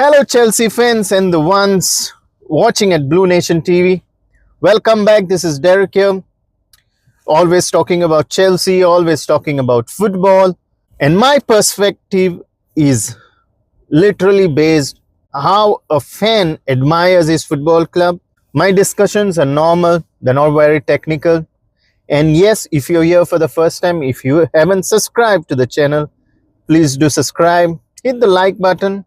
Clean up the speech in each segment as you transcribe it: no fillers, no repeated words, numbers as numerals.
Hello, Chelsea fans and the ones watching at Blue Nation TV. Welcome back. This is Derek here. Always talking about Chelsea, always talking about football. And my perspective is literally based how a fan admires his football club. My discussions are normal, they're not very technical. And yes, if you're here for the first time, if you haven't subscribed to the channel, please do subscribe. Hit the like button,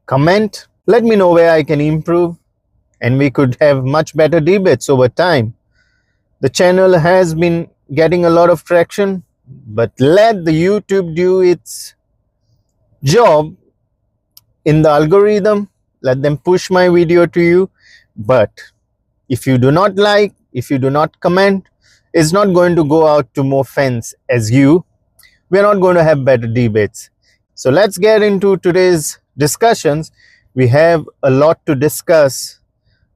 comment, let me know where I can improve, and we could have much better debates over time. The channel has been getting a lot of traction, but let the YouTube do its job in the algorithm. Let them push my video to you. But if you do not like, if you do not comment, it's not going to go out to more fans as you. We're not going to have better debates. So let's get into today's discussions. We have a lot to discuss.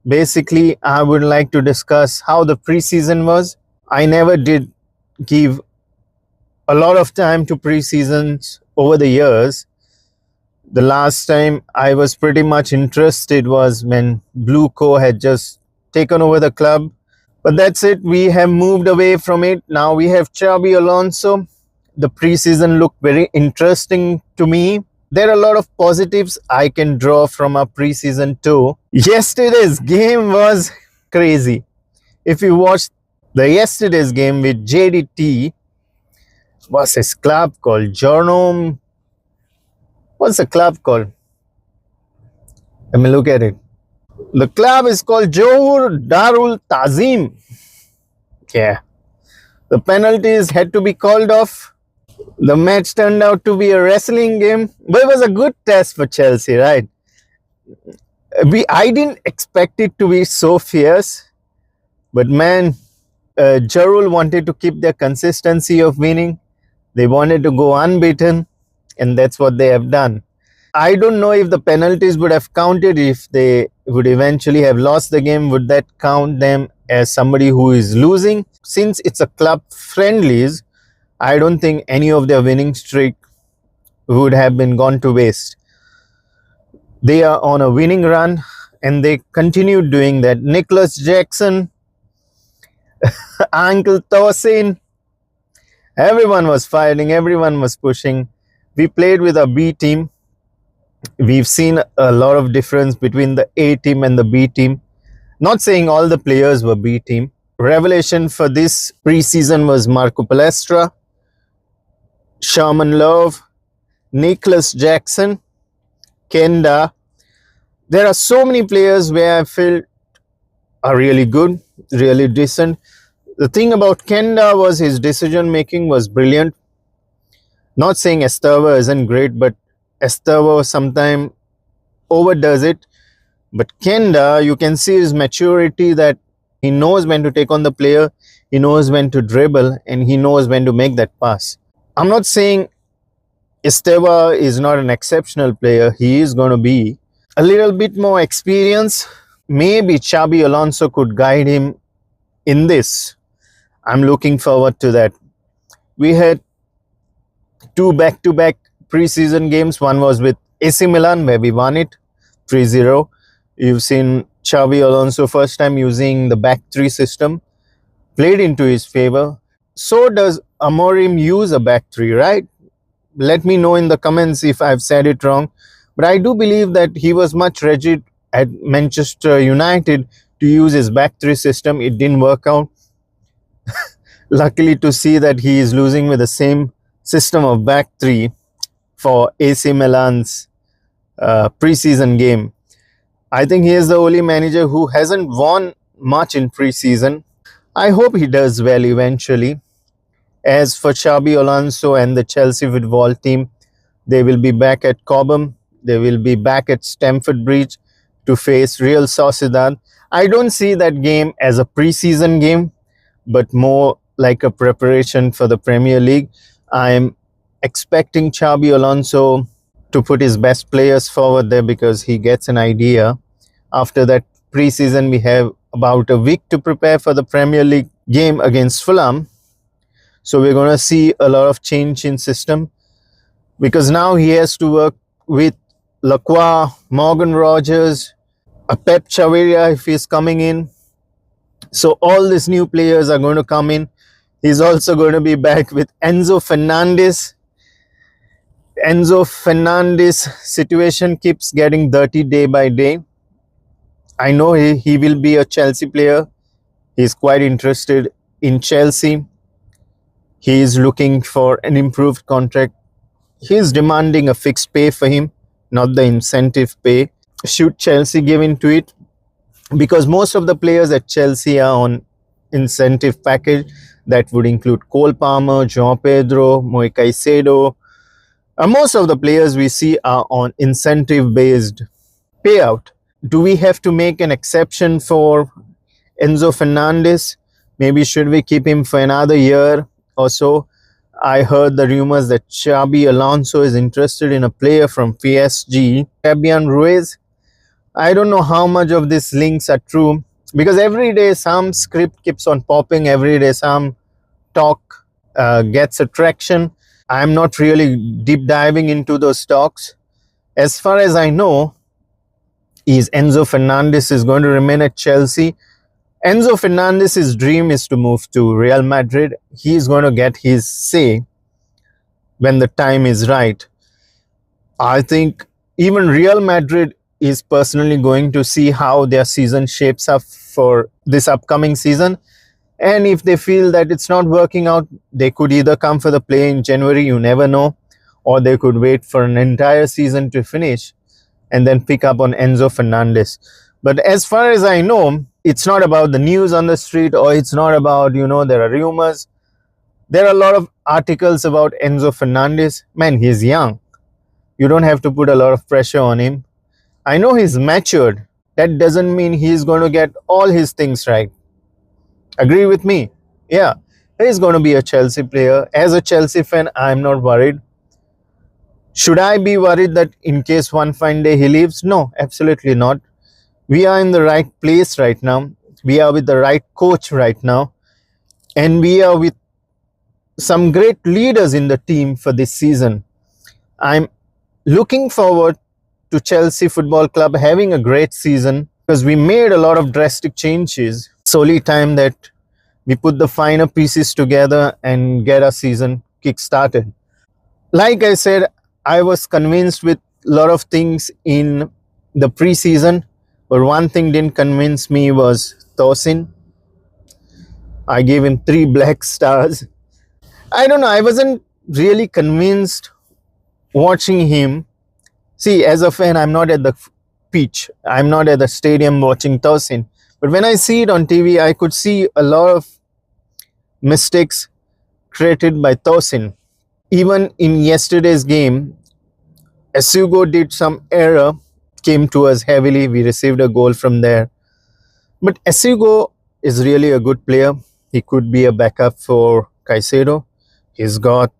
Basically, I would like to discuss how the preseason was. I never did give a lot of time to preseasons over the years. The last time I was pretty much interested was when Blue Co had just taken over the club. But that's it. We have moved away from it. Now we have Xabi Alonso. The preseason looked very interesting to me. There are a lot of positives I can draw from our preseason too. Yesterday's game was crazy. If you watched yesterday's game with JDT versus club called Jornom. What's the club called? Let me look at it. The club is called Johor Darul Tazim. Yeah. The penalties had to be called off. The match turned out to be a wrestling game, but it was a good test for Chelsea, right? I didn't expect it to be so fierce, but man, Jarul wanted to keep their consistency of winning. They wanted to go unbeaten, and that's what they have done. I don't know if the penalties would have counted if they would eventually have lost the game. Would that count them as somebody who is losing? Since it's a club friendlies, I don't think any of their winning streak would have been gone to waste. They are on a winning run and they continue doing that. Nicholas Jackson, Uncle Tosin, everyone was fighting, everyone was pushing. We played with a B team. We've seen a lot of difference between the A team and the B team. Not saying all the players were B team. Revelation for this preseason was Marco Palestra, Sherman Love, Nicholas Jackson, Kenda. There are so many players where I feel are really good, really decent. The thing about Kenda was his decision making was brilliant. Not saying Esteva isn't great, but Esteva sometimes overdoes it. But Kenda, you can see his maturity, that he knows when to take on the player, he knows when to dribble, and he knows when to make that pass. I'm not saying Esteva is not an exceptional player. He is going to be a little bit more experienced. Maybe Xabi Alonso could guide him in this. I'm looking forward to that. We had two back-to-back preseason games. One was with AC Milan where we won it 3-0. You've seen Xabi Alonso first time using the back three system. Played into his favor. So does Amorim use a back three, right? Let me know in the comments if I've said it wrong. But I do believe that he was much rigid at Manchester United to use his back three system. It didn't work out. Luckily to see that he is losing with the same system of back three for AC Milan's preseason game. I think he is the only manager who hasn't won much in preseason. I hope he does well eventually. As for Xabi Alonso and the Chelsea football team, they will be back at Cobham. They will be back at Stamford Bridge to face Real Sociedad. I don't see that game as a preseason game, but more like a preparation for the Premier League. I'm expecting Xabi Alonso to put his best players forward there because he gets an idea. After that preseason, we have about a week to prepare for the Premier League game against Fulham. So we're going to see a lot of change in system because now he has to work with Lacroix, Morgan Rogers, a Pep Chaveria if he's coming in. So all these new players are going to come in. He's also going to be back with Enzo Fernandez. Enzo Fernandez situation keeps getting dirty day by day. I know he will be a Chelsea player. He's quite interested in Chelsea. He is looking for an improved contract. He is demanding a fixed pay for him, not the incentive pay. Should Chelsea give into it? Because most of the players at Chelsea are on incentive package. That would include Cole Palmer, João Pedro, Moi Caicedo. Most of the players we see are on incentive-based payout. Do we have to make an exception for Enzo Fernandez? Maybe should we keep him for another year or so? I heard the rumors that Xabi Alonso is interested in a player from PSG, Fabian Ruiz. I don't know how much of these links are true, because every day some script keeps on popping, every day some talk gets attraction. I'm not really deep diving into those talks. As far as I know, is Enzo Fernandez is going to remain at Chelsea. Enzo Fernandez's dream is to move to Real Madrid. He is going to get his say when the time is right. I think even Real Madrid is personally going to see how their season shapes up for this upcoming season. And if they feel that it's not working out, they could either come for the play in January, you never know, or they could wait for an entire season to finish and then pick up on Enzo Fernandez. But as far as I know, it's not about the news on the street, or it's not about, there are rumors. There are a lot of articles about Enzo Fernandez. Man, he's young. You don't have to put a lot of pressure on him. I know he's matured. That doesn't mean he's going to get all his things right. Agree with me? Yeah, he's going to be a Chelsea player. As a Chelsea fan, I'm not worried. Should I be worried that in case one fine day he leaves? No, absolutely not. We are in the right place right now. We are with the right coach right now. And we are with some great leaders in the team for this season. I'm looking forward to Chelsea Football Club having a great season, because we made a lot of drastic changes. It's only time that we put the finer pieces together and get our season kick-started. Like I said, I was convinced with a lot of things in the preseason, but one thing didn't convince me was Tosin. I gave him 3 black stars. I don't know, I wasn't really convinced watching him. See, as a fan, I'm not at the pitch. I'm not at the stadium watching Tosin. But when I see it on TV, I could see a lot of mistakes created by Tosin. Even in yesterday's game, Asugo did some error, came to us heavily. We received a goal from there. But Asugo is really a good player. He could be a backup for Caicedo. He's got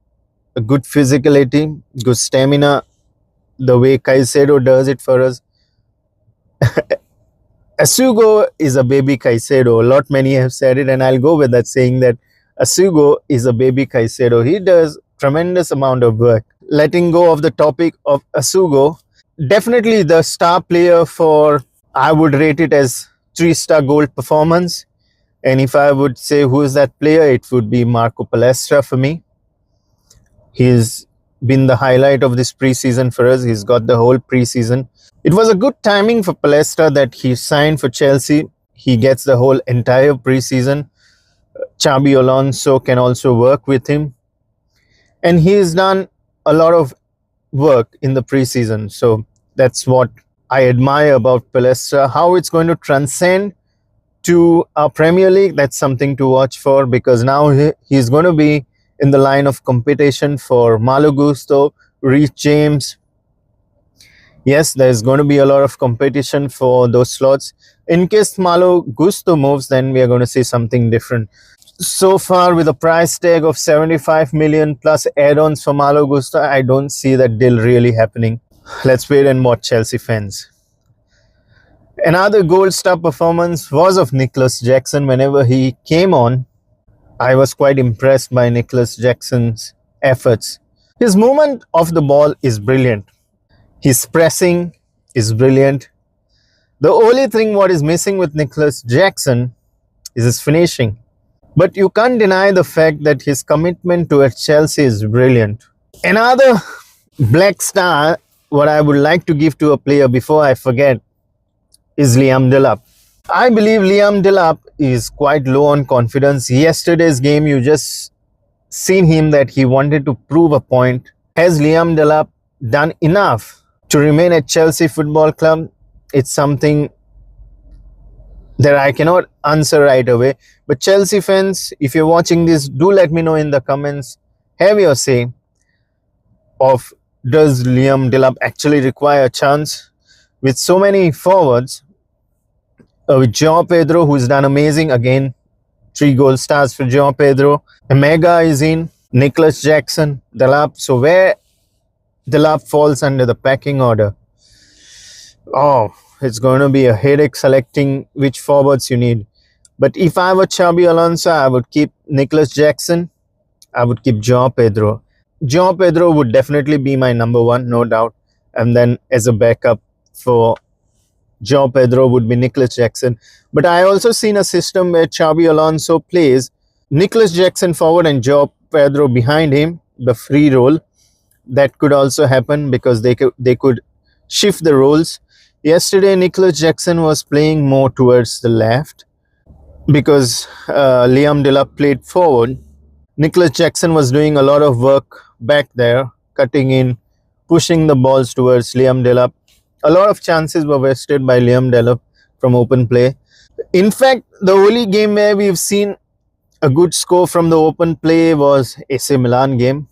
a good physicality, good stamina, the way Caicedo does it for us. Asugo is a baby Caicedo. A lot many have said it, and I'll go with that, saying that Asugo is a baby Caicedo. He does tremendous amount of work. Letting go of the topic of Asugo, definitely the star player for, I would rate it as 3-star gold performance. And if I would say who is that player, it would be Marco Palestra for me. He's been the highlight of this preseason for us. He's got the whole preseason. It was a good timing for Palestra that he signed for Chelsea. He gets the whole entire preseason. Xabi Alonso can also work with him. And he's done a lot of work in the preseason. So that's what I admire about Palestra. How it's going to transcend to our Premier League, that's something to watch for, because now he's going to be in the line of competition for Malo Gusto, Reece James. Yes, there's going to be a lot of competition for those slots. In case Malo Gusto moves, then we are going to see something different. So far, with a price tag of 75 million plus add-ons for Malo Gusto, I don't see that deal really happening. Let's wait and watch, Chelsea fans. Another gold star performance was of Nicholas Jackson. Whenever he came on, I was quite impressed by Nicholas Jackson's efforts. His movement of the ball is brilliant. His pressing is brilliant. The only thing what is missing with Nicholas Jackson is his finishing. But you can't deny the fact that his commitment towards Chelsea is brilliant. Another black star, what I would like to give to a player before I forget, is Liam Delap. I believe Liam Delap is quite low on confidence. Yesterday's game, you just seen him that he wanted to prove a point. Has Liam Delap done enough to remain at Chelsea Football Club? It's something that I cannot answer right away. But Chelsea fans, if you're watching this, do let me know in the comments. Have your say of, does Liam Delap actually require a chance? With so many forwards, with João Pedro, who's done amazing again, 3 goal stars for João Pedro. Emega is in, Nicholas Jackson, Delap. So where Delap falls under the pecking order? Oh, it's going to be a headache selecting which forwards you need. But if I were Xabi Alonso, I would keep Nicholas Jackson. I would keep João Pedro. João Pedro would definitely be my number 1, no doubt. And then as a backup for João Pedro would be Nicholas Jackson. But I also seen a system where Xabi Alonso plays Nicholas Jackson forward and João Pedro behind him, the free role. That could also happen because they could shift the roles. Yesterday, Nicholas Jackson was playing more towards the left because Liam Delap played forward. Nicholas Jackson was doing a lot of work back there, cutting in, pushing the balls towards Liam Delap. A lot of chances were wasted by Liam Delap from open play. In fact, the only game where we've seen a good score from the open play was AC Milan game.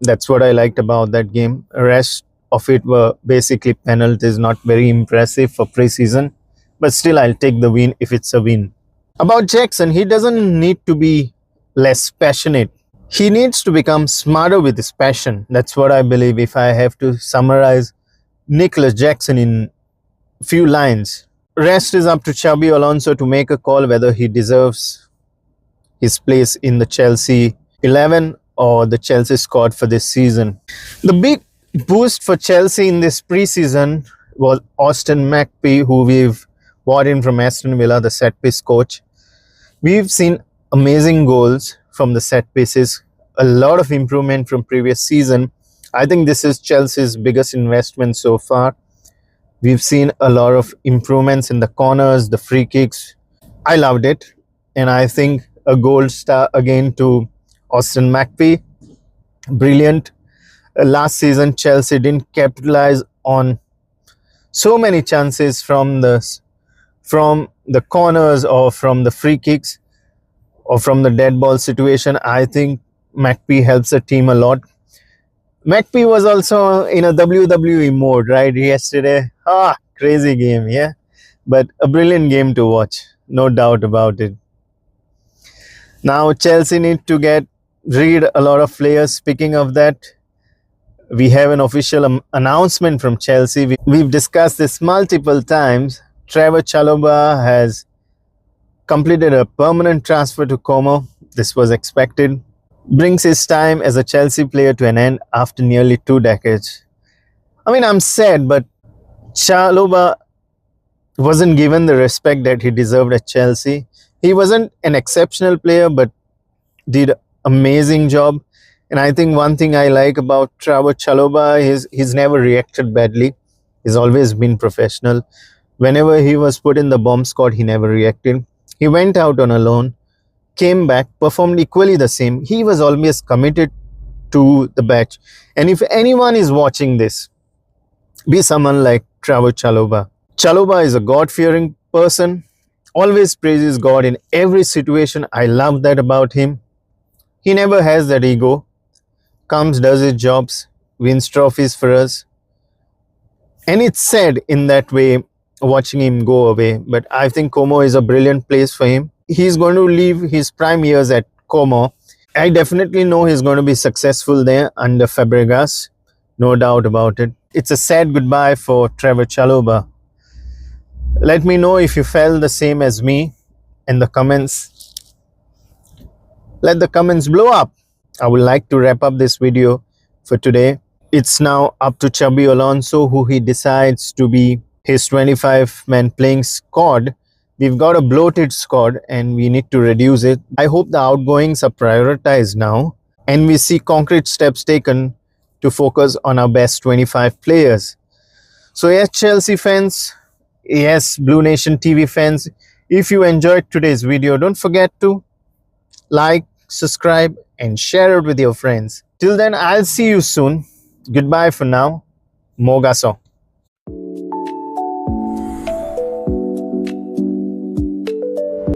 That's what I liked about that game. The rest of it were basically penalties, not very impressive for pre-season. But still, I'll take the win if it's a win. About Jackson, he doesn't need to be less passionate. He needs to become smarter with his passion. That's what I believe. If I have to summarize Nicholas Jackson in a few lines, rest is up to Xabi Alonso to make a call whether he deserves his place in the Chelsea 11 or the Chelsea squad for this season. The big boost for Chelsea in this preseason was Austin McPhee, who we've brought in from Aston Villa, the set piece coach. We've seen amazing goals from the set pieces, a lot of improvement from previous season. I think this is Chelsea's biggest investment so far. We've seen a lot of improvements in the corners, the free kicks. I loved it, and I think a gold star again to Austin McPhee. Brilliant. Last season, Chelsea didn't capitalize on so many chances from the corners or from the free kicks or from the dead ball situation. I think McPhee helps the team a lot. McPhee was also in a WWE mode, right, yesterday. Crazy game, yeah. But a brilliant game to watch, no doubt about it. Now, Chelsea need to get rid a lot of players. Speaking of that, we have an official announcement from Chelsea. We've discussed this multiple times. Trevor Chalobah has completed a permanent transfer to Como. This was expected. Brings his time as a Chelsea player to an end after nearly 2 decades. I mean, I'm sad, but Chalobah wasn't given the respect that he deserved at Chelsea. He wasn't an exceptional player, but did an amazing job. And I think one thing I like about Trevor Chalobah is he's never reacted badly. He's always been professional. Whenever he was put in the bomb squad, he never reacted. He went out on a loan, came back, performed equally the same. He was always committed to the batch. And if anyone is watching this, be someone like Trevor Chalobah. Chalobah is a God-fearing person, always praises God in every situation. I love that about him. He never has that ego. Comes, does his jobs, wins trophies for us. And it's sad in that way, watching him go away. But I think Como is a brilliant place for him. He's going to leave his prime years at Como. I definitely know he's going to be successful there under Fabregas. No doubt about it. It's a sad goodbye for Trevor Chalobah. Let me know if you felt the same as me in the comments. Let the comments blow up. I would like to wrap up this video for today. It's now up to Xabi Alonso who he decides to be his 25-man playing squad. We've got a bloated squad and we need to reduce it. I hope the outgoings are prioritized now and we see concrete steps taken to focus on our best 25 players. So yes, Chelsea fans, yes, Blue Nation TV fans, if you enjoyed today's video, don't forget to like, subscribe and share it with your friends. Till then, I'll see you soon. Goodbye for now. Mogaso.